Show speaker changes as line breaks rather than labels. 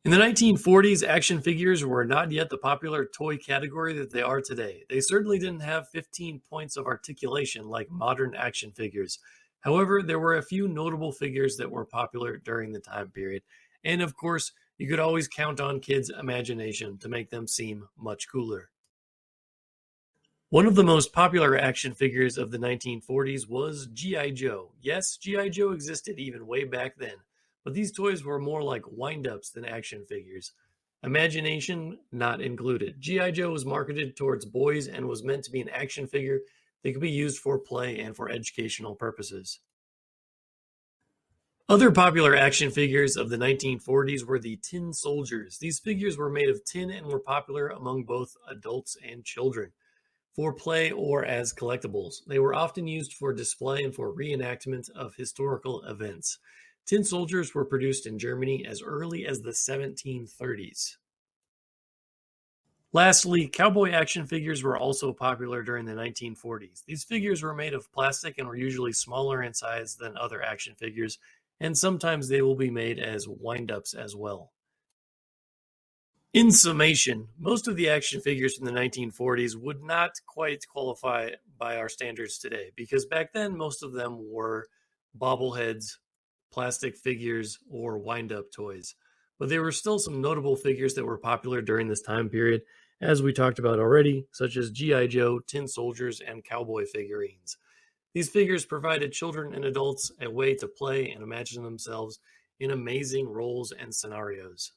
In the 1940s, action figures were not yet the popular toy category that they are today. They certainly didn't have 15 points of articulation like modern action figures. However, there were a few notable figures that were popular during the time period. And of course, you could always count on kids' imagination to make them seem much cooler. One of the most popular action figures of the 1940s was G.I. Joe. Yes, G.I. Joe existed even way back then, but these toys were more like wind-ups than action figures. Imagination not included. G.I. Joe was marketed towards boys and was meant to be an action figure that could be used for play and for educational purposes. Other popular action figures of the 1940s were the tin soldiers. These figures were made of tin and were popular among both adults and children for play or as collectibles. They were often used for display and for reenactment of historical events. Tin soldiers were produced in Germany as early as the 1730s. Lastly, cowboy action figures were also popular during the 1940s. These figures were made of plastic and were usually smaller in size than other action figures, and sometimes they will be made as wind-ups as well. In summation, most of the action figures from the 1940s would not quite qualify by our standards today, because back then most of them were bobbleheads, plastic figures, or wind-up toys. But there were still some notable figures that were popular during this time period, as we talked about already, such as G.I. Joe, tin soldiers, and cowboy figurines. These figures provided children and adults a way to play and imagine themselves in amazing roles and scenarios.